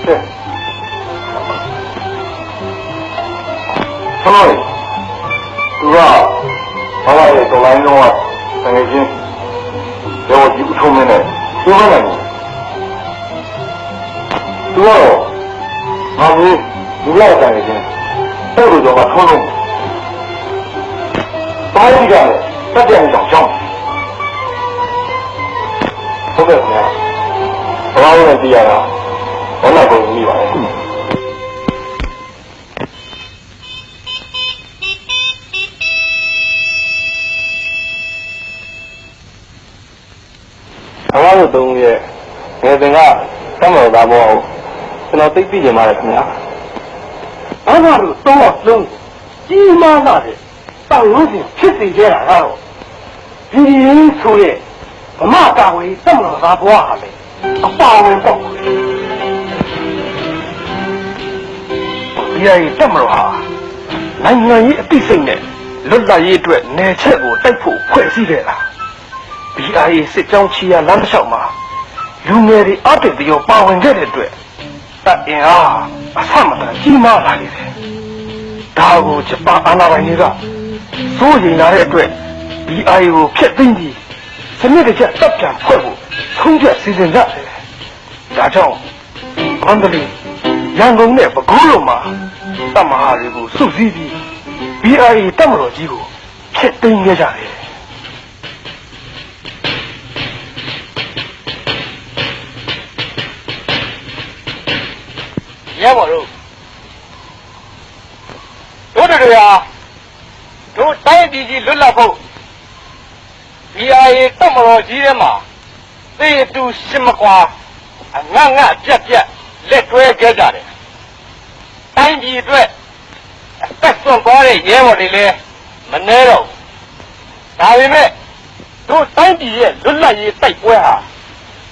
对。好嘞。对吧？好嘞，走来中啊，三个斤，给我几个出门的，多少呢？多少？妈咪，你要三个斤，再不就把冲动。白地干的。这点小项目，不给怎么样？我问问第二个，我那不容易吧？我是东西，那这个怎么打包？现在对比起嘛的怎么样？俺那是多生，鸡妈那的，当东西吃这些了啊！ဒီဆိုရဲ့ဗမာတာဝေတက်မလို့သာဘွားဟာလေအပါဝင်ပေါ့ဒီအရေးတက်မလို့ဟာနိုင်ငံရေးအသိစိတ်နဲ့လွတ်လပ်ရေးအတွက်နယ်ချက်ကိုတိုက်ဖို့ဖွဲ့စည်းခဲ့တာ BIA စစ်ကြောင်းချီရလမ်းတစ်လျှောက်မှာလူငယ်တွေအတိတ်ပြောပါဝင်ခဲ့တဲ့အတွက်တပ်အင်အားအဆမတန်ကြီးမားလာနေတယ်ဒါကိုဂျပန်အာဏာပိုင်တွေကစိုးရိမ်လာတဲ့အတွက် BIA ကိုဖျက်သိမ်းပြီးစနစ်တကျတပ်ပြန်ဖွဲ့ဖို့ဆုံးဖြတ်စီစဉ်ကြတယ်။ဒါကြောင့်မန္တလေးရန်ကုန်နဲ့ပဲခူးတို့မှာတပ်မဟာတွေကိုစုစည်းပြီး BIA တပ်မတော်ကြီးကိုဖျက်သိမ်းခဲ့ကြတယ်။ရဲဘော်တို့တို့တိုင်းပြည်ကြီးလွတ်လပ်ဖို့BIA တပ်မတော်ကြီးထဲမှာသေတူရှမကွာငတ်ပြက်လက်တွဲခဲ့ကြတယ်။တိုင်းပြည်အတွက်အသက်ဆုံးသွားတဲ့ရဲဘော်တွေလည်းမနှဲတော့။ဒါပေမဲ့တို့တိုင်းပြည်ရဲ့လွတ်လပ်ရေးတိုက်ပွဲဟာ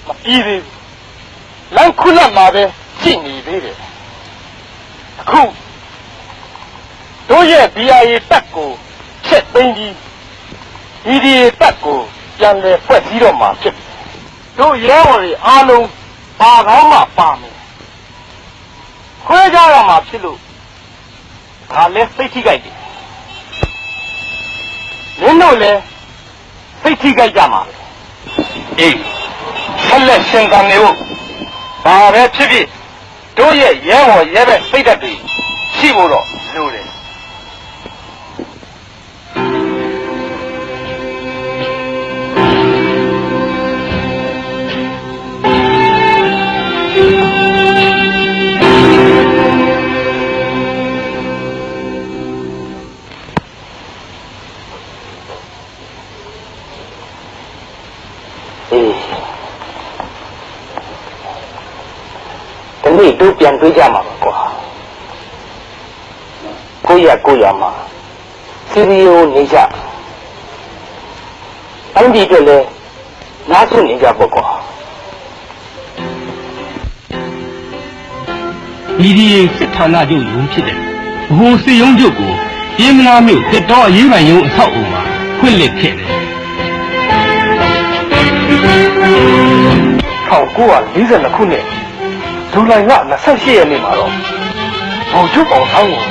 မပြီးသေးဘူး။လမ်းခုလက်မှာပဲကြည့်နေသေးတယ်။အခုတို့ရဲ့ BIA တပ်ကိုချက်သိမ်းပြီးဒီတပ်ကိုပြန်လည်ဖွဲ့စည်းတော့မှာဖြစ်တယ်။တို့ရဲဘော်တွေအားလုံးပါကောင်းမှပါမယ်။ခွဲကြရမှာဖြစ်လို့ဒါလည်းစိတ်ထိကြိုက်တယ်။မင်းတို့လည်းစိတ်ထိကြိုက်ကြမှာပဲ။အေးဆက်လက်ရှင်ကံနေဖို့ဘာပဲဖြစ်ဖြစ် တို့ရဲ့ရဲဘော်ရဲဘက်စိတ်ဓာတ်တွေရှိဖို့တော့လိုတယ်ဒီတို့ပြန်တွေးကြမှာပါကွာကိုရမှာစီရီယိုနေကြအဲ့ဒီအတွက်လဲနားဆွနေကြပေါ့ကွာဒီစစ်ဌာနချုပ်ရုံးဖြစ်တဲ့ဘိုးစီယုံချုပ်ကိုပြင်းမနာမြို့တစ်တော်အရေးပိုင်ရုံးအဆောက်အုံမှာဖွင့်လှစ်ခဲ့တယ်1942ခုနှစ်ဇူလိုင်လ28ရက်နေ့မှာတော့ဘုံချုပ်အောင်ဆောင်ကို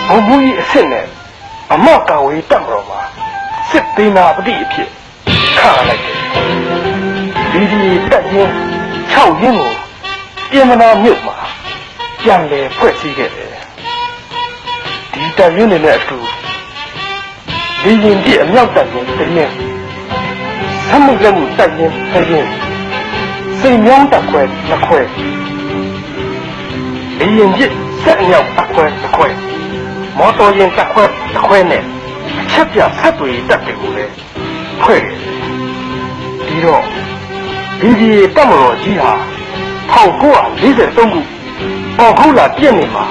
ဘုံမူကြီးအစ်စ်နဲ့အမော့ကာဝေးတက်မတော်မှာစစ်သေးနာပတိအဖြစ်ခါလိုက်တယ်ဒီတက်ရင်6ရင်းကိုပြင်မနာမြို့မှာပြန်လည်ဖွဲ့စည်းခဲ့တယ်ဒီတက်ရင်းနဲ့အတူဒီရင်ပြည့်အမြောက်တက်ရင်တရင်ဆမှုလက်မှုတက်ရင်တရင်စိတ်မြောင်းတက်ခွဲနှစ်ခွဲဒီရင်ပြည့်ဆက်အမြောက်တက်ခွဲတစ်ခွဲမော်တော်ယာဉ်တက်ခွဲတစ်ခွဲနဲ့အချက်ပြဆက်တွေတက်တွေကိုလည်းဖွဲ့တယ်ဒီတော့ဒီတက်မတော်ကြီးဟာ1943ခုပေါ်ခုလာပြည့်နေမှာ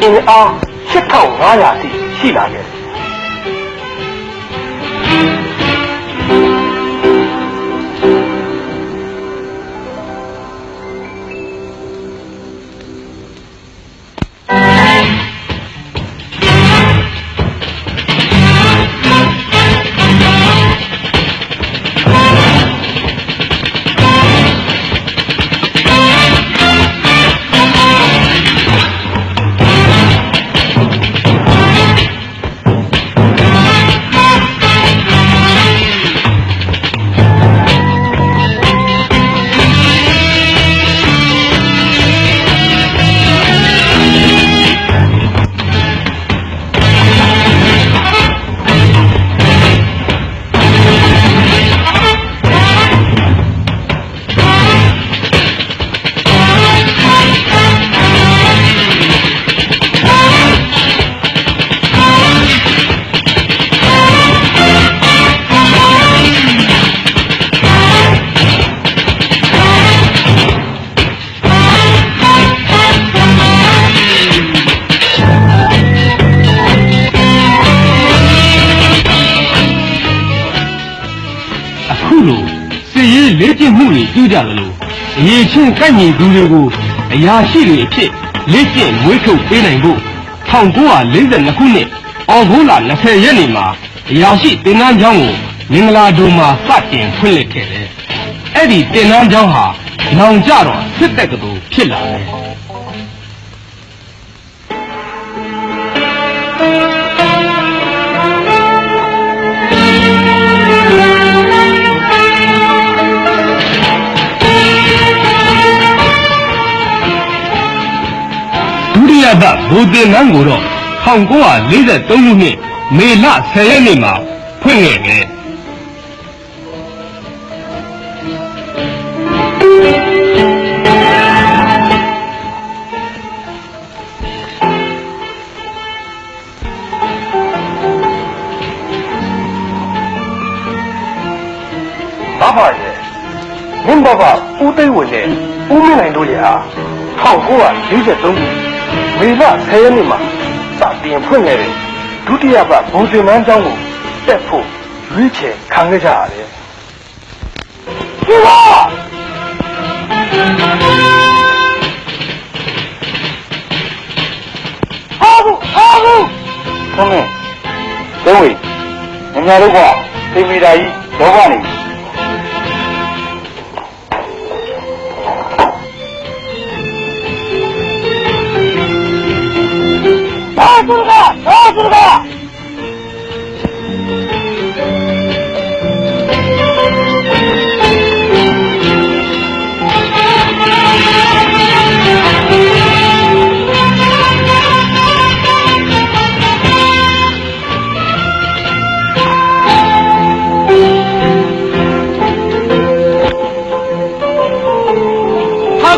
အင်အား8500တိရှိလာခဲ့တယ်လေ့ကျင့်မှုတွေပြုကြတယ်လို့အရေးချင်းကိုက်ညီသူတွေကိုအရာရှိတွေအဖြစ်လေ့ကျင့်မွေးထုတ်ပေးနိုင်ဖို့1942ခုနှစ်အောက်တိုဘာလ20ရက်နေ့မှာအရာရှိတင်နန်းကျောင်းကိုမင်္ဂလာဒုံမှာစတင်ဖွင့်လှစ်ခဲ့တယ်။အဲ့ဒီတင်နန်းကျောင်းဟာနောင်ကြတော့စစ်တပ်ကတူဖြစ်လာတယ်။ဘုတင်နန်းကိုတော့1943ခုနှစ်မေလ10ရက်နေ့မှာဖွင့်ခဲ့တယ်ဘာပါလဲမင်းဘာပါဦးသိန်းဝင်နဲ့ဦးမင်းနိုင်တို့ရဲ့ဟာ1943ခုမေလ10ရက်နေ့မှာစတင်ဖွင့်ခဲ့တဲ့ဒုတိယပတ်ဘုံစင်မန်းကျောင်းကိုတက်ဖို့ရွေးချယ်ခံခဲ့ကြရတယ်။ဒီပါဟာဘူးခမင်းဒိုးဝေညညာတို့ကသိမိတာကြီးတော့ကနေ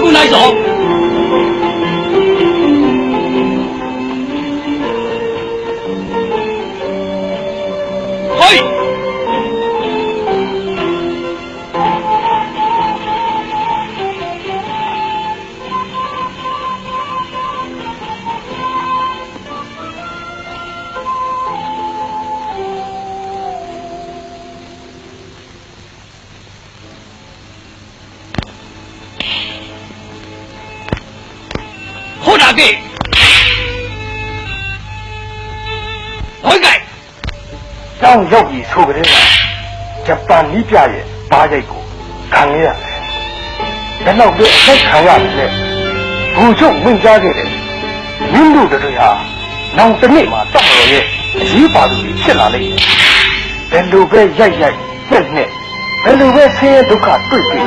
不来走。嘿。好大个！好改。当ရောက်ပြီးဆိုကြတဲ့ဂျပန်နီးပြရဲ့ဘားရိုက်ကိုခံရရတယ်။ဒါနောက်ပြီးအသက်ခံရတယ်လေ။ဘူချုပ်ဝင်ကြားခဲ့တယ်။မင်းတို့တို့ဟာနောက်တစ်နေ့မှာတောက်တော်ရဲ့အရေးပါသူတွေဖြစ်လာလိမ့်မယ်။ဘယ်လိုပဲရိုက်နဲ့ဘယ်လိုပဲဆင်းရဲဒုက္ခတွေ့ပြီး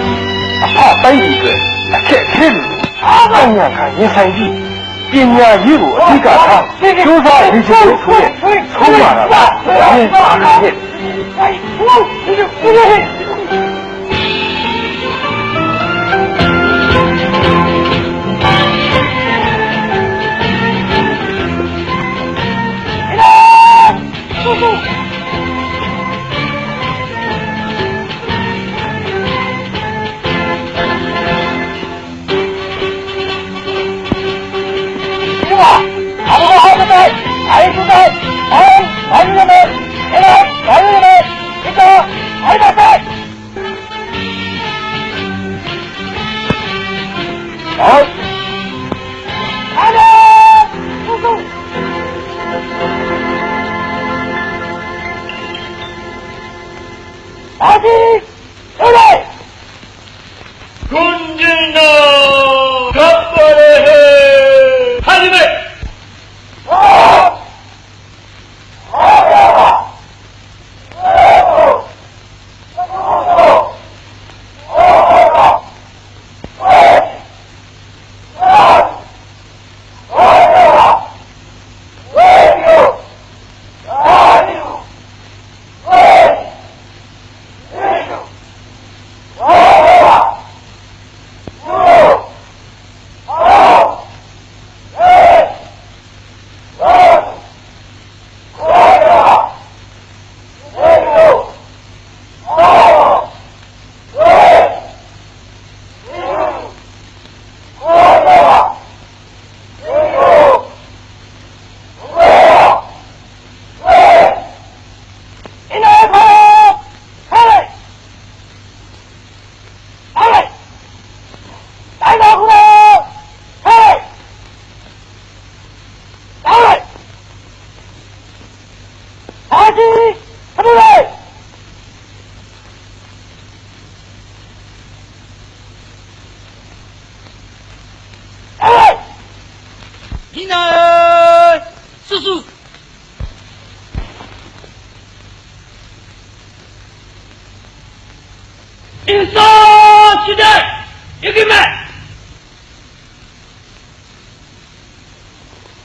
အဖတိုင်းကြီးတွေအခက်ခဲလို့အားကောင်းရခံရင်ဆိုင်ပြီးပညာရေးကိုအဓိကထားကျိုးစားရည်စည်ဆိုတဲ့ဆုံးပါတာပါ။ဒီပါနဲ့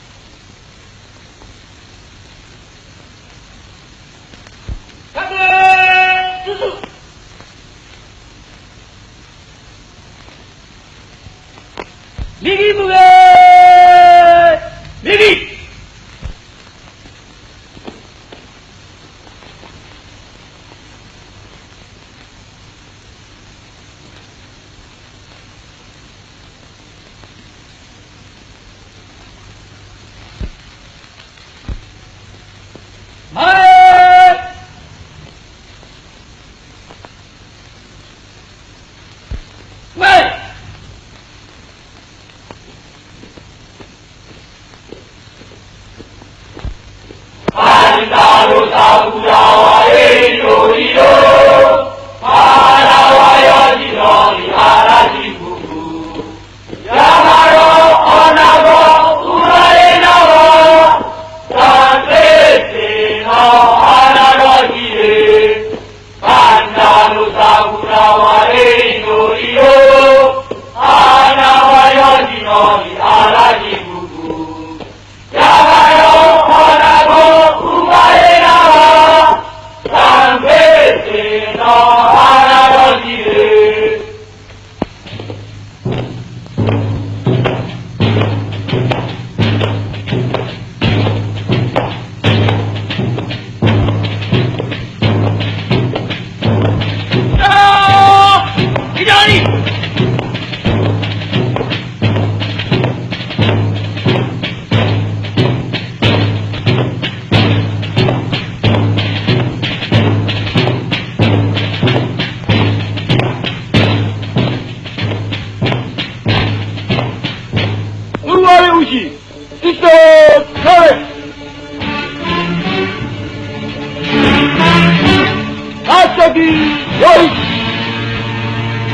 前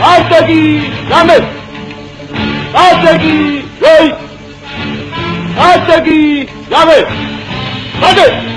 Asagi Ramen Asagi Roy Asagi Ramen Ramen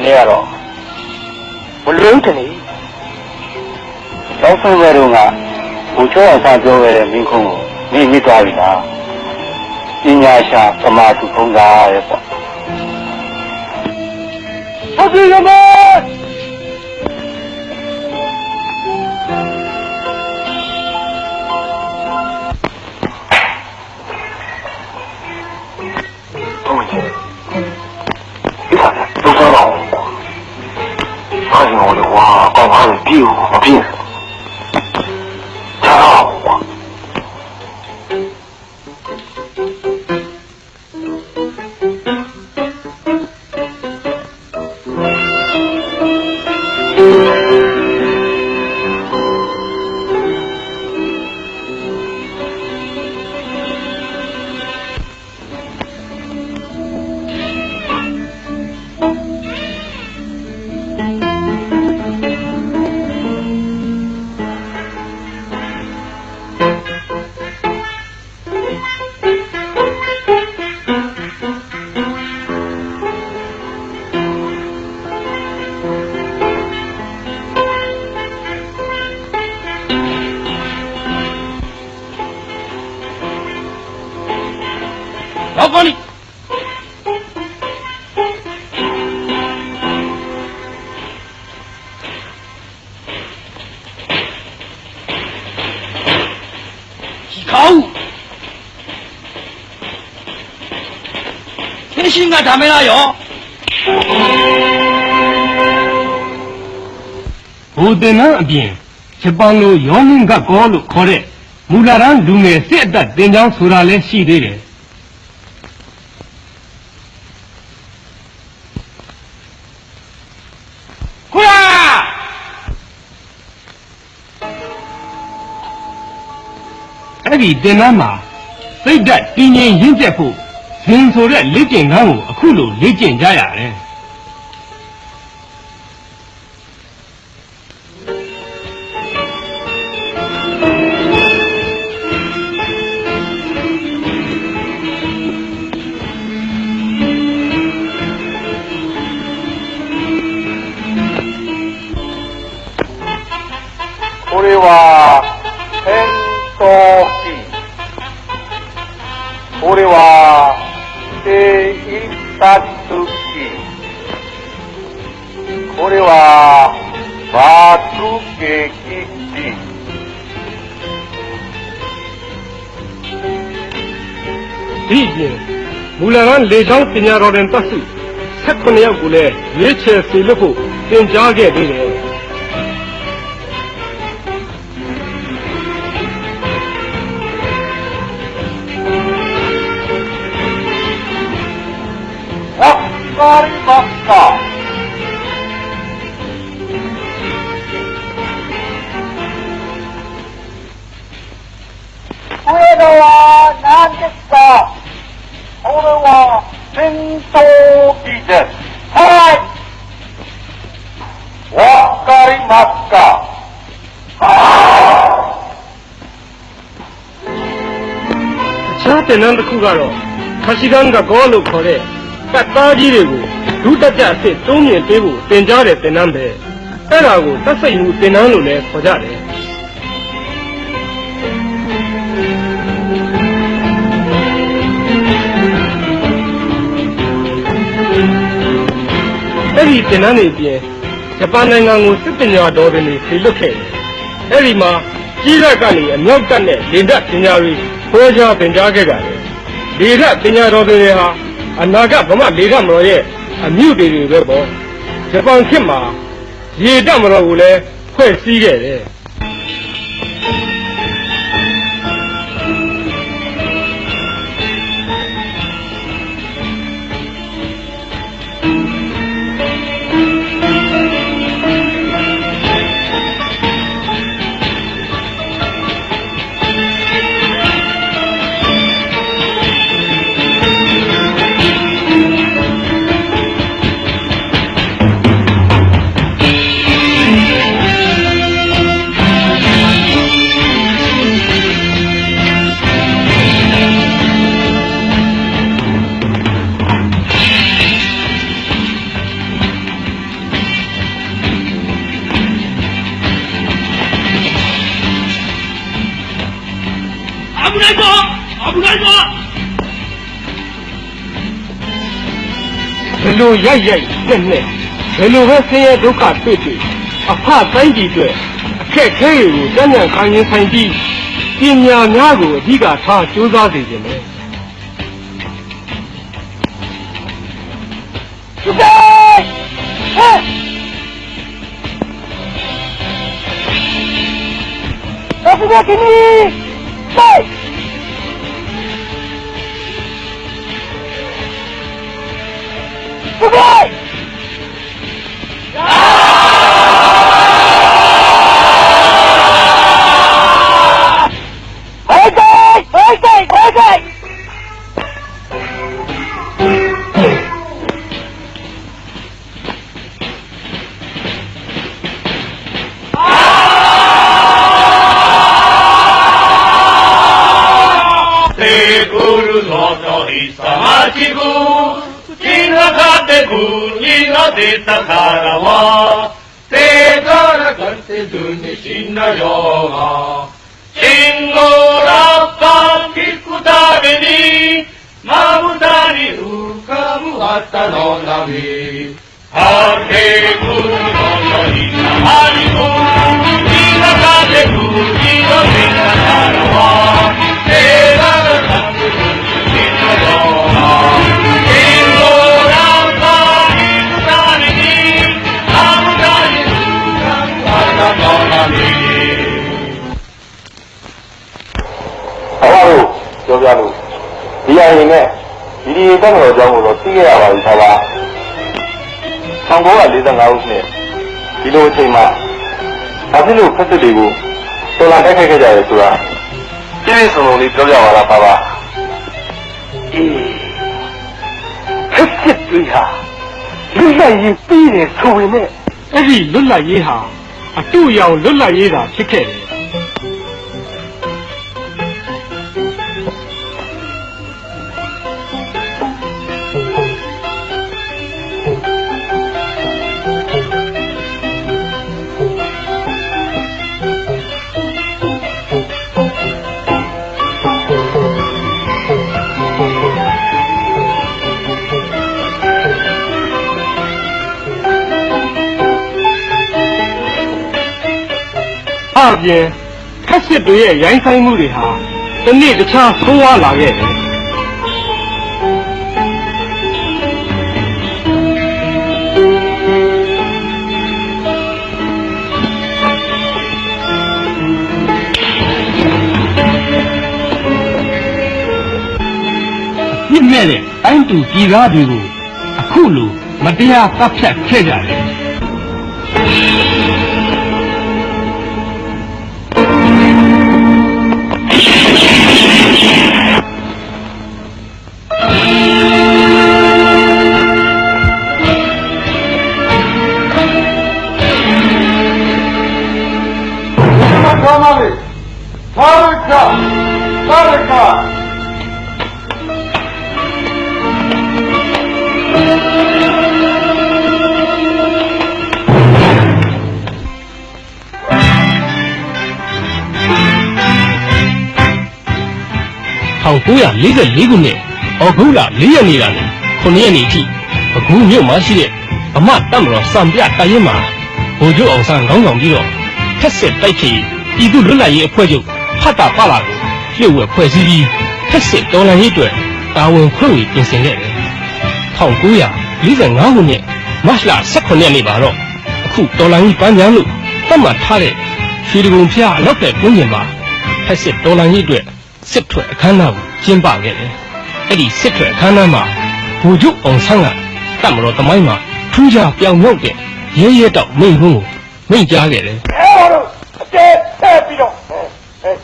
နေရတော့မလုံးတနေတော့ဆုံးပဲတော့ကဘုချောအစားပြောခဲ့တဲ့မင်းခုံးကိုမင်းမြစ်သွားပြီလားပညာရှာသမာဓိဖုံးသားရဲ့ပေါ့ဟုတ်ပြီရမေပြူမပြင်းချောင်း老高你。天心啊，他们那有。我的那边是帮路姚明个高路考的，木拉人路面写的电浆出来了系的人。过来！အဲ့ဒီတင်နန်းမှာစိတ်ဓာတ်တည်ငြိမ်ရင့်ကျက်ဖို့ဇင်ဆိုတဲ့လေ့ကျင့်ခန်းကိုအခုလိုလေ့ကျင့်ကြရတယ်これは戦闘機これは偵察機これは爆撃機ဒီပြင်မူလကလေချောင်းပညာတော်တွင်ပတ်စု18ယောက်ကိုလည်းရွေးချယ်စေလို့ဖို့သင်ကြားခဲ့သေးတယ်わかりましたこれは何ですかこれは戦闘機ですはいわかりますかအခြားတင်နန်းတစ်ခုကတော့ခရှိကန်းကကောလို့ခေါ်တဲ့တပ်သားကြီးတွေကိုဒုတက်ကြအဖြစ်သုံးမြင်ပေးဖို့တင်ကြားတဲ့တင်နန်းပဲအဲ့ဒါကိုသက်စိတ်မှုတင်နန်းလို့လည်းခေါ်ကြတယ်အဲ့ဒီတင်နန်းတွေပြင်ဂျပန်နိုင်ငံကိုစစ်ပညာတော်တွေနေဆေလွတ်ခဲ့တယ်အဲ့ဒီမှာကြီးရက်ကနေအမြောက်တက်နဲ့လေတပ်ပညာတွေခွဲခြားသင်ကြားခဲ့ကြတယ်လေတပ်ပညာတော်တွေဟာအနာဂတ်ဗမာလေတပ်မတော်ရဲ့အမြုပ်တွေပဲပေါ့ဂျပန်ခေတ်မှာရေတပ်မတော်ကိုလည်းဖွဲ့စည်းခဲ့တယ်不来吧！ဘယ်လိုရိုက်ရိုက်နဲ့နဲ့ဘယ်လိုပဲဆင်းရဲဒုက္ခတွေ့တွေ့အဖတိုင်းပြည်တွေအခက်ခဲတွေကိုတန်းတန်းခံရင်ဆိုင်ပြီးပညာများကိုအဓိကထားကြိုးစားစေခြင်းပဲ住手！哎！老师哥，给你来！准备！快点！快点！快点！でたからは手からかってずにしんなよが信号ラッパ聞くたびにまぶたに浮かぶ旗の波はけくるのよいさまにく田舎でくじのせながらは手からかってずにしんなよがပြောပြလို့ဒီအရင်နဲ့ဒီတက်တော်အကြောင်းကိုတော့သိခဲ့ရပါပြီသားပါ1945ခုနှစ်ဒီလိုအချိန်မှာဘာဖြစ်လို့ဖက်စစ်တွေကိုတော်လာတိုက်ခိုက်ခဲ့ကြရဲဆိုတာပြည့်စုံစုံလေးပြောပြပါလားသားပါဖက်စစ်တွေဟာလွတ်လပ်ရေးပြီးတယ်ဆိုရင်လည်းအဲ့ဒီလွတ်လပ်ရေးဟာအတူရောင်လွတ်လပ်ရေးသာဖြစ်ခဲ့တယ်အပြင်ခက်စစ်တွေရဲ့ရိုင်းဆိုင်မှုတွေဟာတနေ့တခြားဆိုးဝါးလာခဲ့တယ်ပြည့်မဲ့တဲ့တိုင်းသူပြည်သားတွေကိုအခုလိုမတရားတပ်ဖြတ်ခဲ့ကြတယ်1944ခုနှစ်ဩဂုတ်လ4ရက်နေ့ကနေ9ရက်နေ့ထိအခုမြို့မှာရှိတဲ့ဗမာတပ်မတော်စံပြတပ်ရင်းမှာဗိုလ်ချုပ်အောင်ဆန်းခေါင်းဆောင်ပြီးတော့ထက်စစ်တိုက်ချီပြည်သူ့လွတ်လပ်ရေးအဖွဲ့ချုပ်ဖတ်တာပါလာကိုလျှို့ဝှက်ဖွဲ့စည်းပြီးထက်စစ်တော်လှန်ရေးအတွက်တာဝန်ခွင့်ပြင်ဆင်ခဲ့တယ်1945ခုနှစ်မတ်လ18ရက်နေ့မှာတော့အခုတော်လှန်ရေးပန်းချမ်းလို့သတ်မှတ်ထားတဲ့ရွှေဒဂုံဖျားလောက်တဲ့တွင်းကျင်မှာထက်စစ်တော်လှန်ရေးအတွက်စစ်ထွက်အခမ်းအနားကိုကျင်းပခဲ့တယ်။အဲ့ဒီစစ်ထွက်အခမ်းအနားမှာဗိုလ်ချုပ်အောင်ဆန်းကတပ်မတော်သမိုင်းမှာထူးခြားပြောင်မြောက်တဲ့ရဲရဲတောက်မိန့်ခွန်းကိုမိန့်ကြားခဲ့တယ်။အဲဟောလို့အကျဲဆက်ပြီးတော့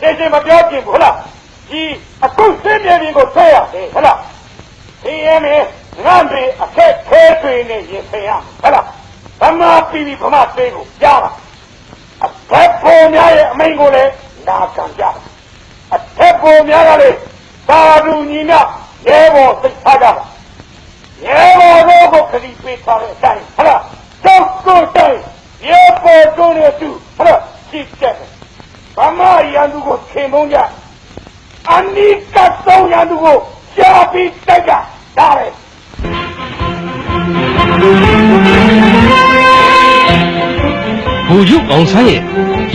ရှင်းရှင်းမပြောပြဘူးဟုတ်လား။ဒီအခုစစ်မြေပြင်ကိုဆွဲရတယ်ဟုတ်လား။ဒီရဲမင်းငါ့မေအခက်ခဲတွေနဲ့ရင်ဆိုင်ရဟုတ်လား။ဗမာပြည်ဗမာသေးကိုကြားပါ။အဖက်ပေါ်များရဲ့အမိန့်ကိုလည်းနာခံကြပါ။အထက်ပေါ်များကလည်းသာဓုညီမြရဲဘော်သိထားကြပါရဲဘော်တို့ကိုခရီးပေးထားတဲ့အတိုင်းဟုတ်လားကျောက်ကိုတိုင်းရဲဘော်တို့နဲ့တူဟုတ်လားကြည့်ကြတယ်ဗမာရန်သူကိုခင်ပုံးကြ နီးကတ်ဆောင်ရသူကိုရှားပြီးတိုက်တာဒါပဲ ဘူရုအောင်ဆန်းရဲ့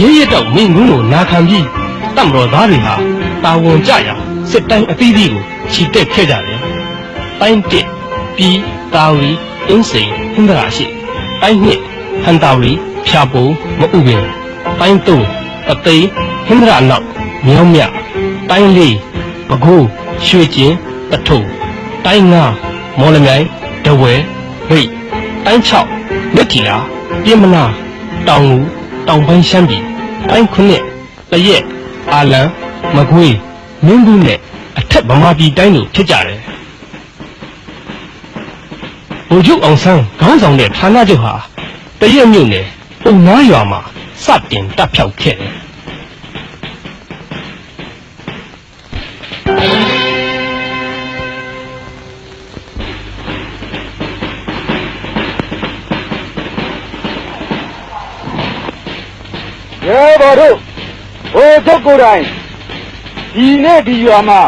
ရဲရဲတောက်မင်းငုံကိုနာခံပြီးတတ်မတော်သားတွေဟာတာဝန်ကြရစစ်တိုင်းအသီးသီးကိုခြိတက်ခဲ့ကြတယ်။တိုင်း1ပြည်တာဝီအင်းစိန်ဟင်္ဒရာရှိတိုင်း2ဟန်တာဝီဖြာပုံမဥပင်တိုင်း3အသိဟင်္ဒရာနောက်မြောင်းမြတိုင်း4ပကူရွှေကျင်ပထုံတိုင်း5မော်လမြိုင်ဒဝဲရိတ်တိုင်း6မြစ်တီလာပြင်မနာတောင်ငူတောင်ပိုင်းရှမ်းပြည်တိုင်း9တရက်အာလံမကွေးမင်းဘူးနဲ့အထက်ဗမာပြည်တိုင်းတို့ဖြစ်ကြတယ်။ဗိုလ်ချုပ်အောင်ဆန်းခေါင်းဆောင်တဲ့ဌာနချုပ်ဟာတရက်မြို့နယ်ပုံနာရွာမှာစတင်တပ်ဖြောက်ခဲ့တယ်ရဲဘော်တို့ဟိုချုပ်ကိုယ်တိုင်ဒီနေ့ဒီရွာမှာ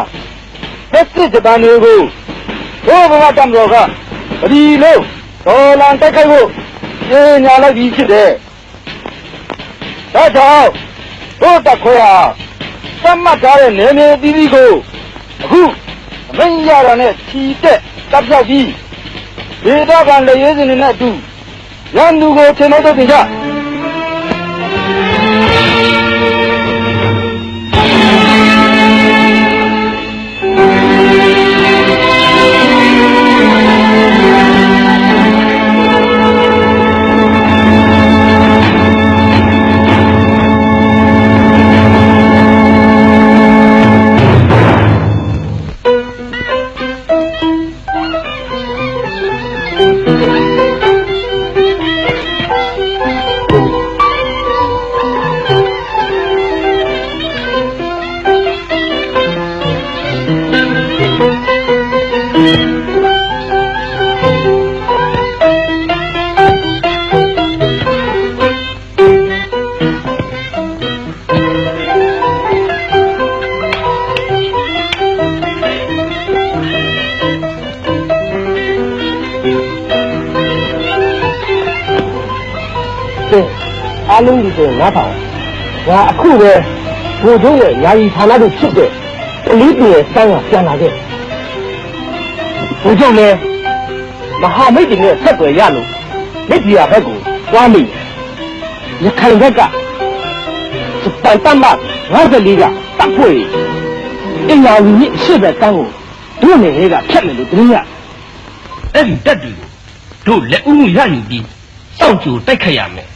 သက်စစ်ဂျပန်တွေကိုဘိုးဘဝတံတော်ကဒီလိုဒေါ်လန်တိုက်ခိုက်ဖို့ပြင်ညာလိုက်ပြီးဖြစ်တယ်။ဒါကြောင့်တို့တက်ခွဲဟာသတ်မှတ်ထားတဲ့နယ်မြေအသီးသီးကိုအခုအမိန့်ရတာနဲ့ခြီတက်တပ်ဖြောက်ပြီးဒေသခံလက်ရေးစင်တွေနဲ့အတူရန်သူကိုထင်လို့တင်ကြ။အားလုံးဒီဆိုငါထောင်ငါအခုပဲဘိုလ်ချုပ်ရဲ့ယာယီဌာနတို့ဖြစ်တဲ့ကလေးပြည်ရဲ့စိုင်းကပြန်လာခဲ့ဘိုလ်ချုပ်လည်းမဟာမိတ်တွေနဲ့ဆက်သွယ်ရလို့လက်ကြီးရဘက်ကိုသွားမိရခိုင်ဘက်ကစပိုင်တမ်းမ54ကတပ်ဖွဲ့အင်္ဂါဝီမြစ်အရှိဘက်ကန်းကိုတို့နေကဖြတ်မယ်လို့တင်းရအဲ့ဒီတက်တူတို့လက်ဦးမှုရယူပြီးစောင့်ကြိုတိုက်ခတ်ရမယ်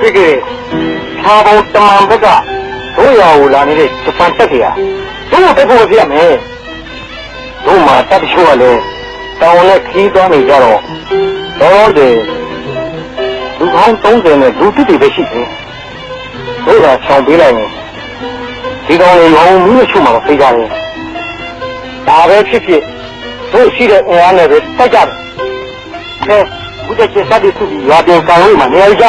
ဖြစ်ခဲ့ခြားပေါင်းတမန်ဘက်ကတို့ရောလာနေတဲ့ဂျပန်တက်ကြီးဟာတို့တက်ဖို့ပြရမယ်တို့မှာတက်တချို့ကလည်းတောင်းနဲ့ခီးသွားနေကြတော့တော့တယ်လူပေါင်း30နဲ့လူတစ်တွေပဲရှိတယ်တို့ကချောင်ပေးလိုက်ရင်ဒီကောင်တွေရောမီးမချုံမှာတော့သိကြတယ်ဒါပဲဖြစ်ဖြစ်တို့ရှိတဲ့အင်အားနဲ့ပဲတိုက်ကြတယ်ခဲဘုရားကျေးဇူးတင်ပြီးရွာပြန်ဆောင်လို့မှနေရာကြ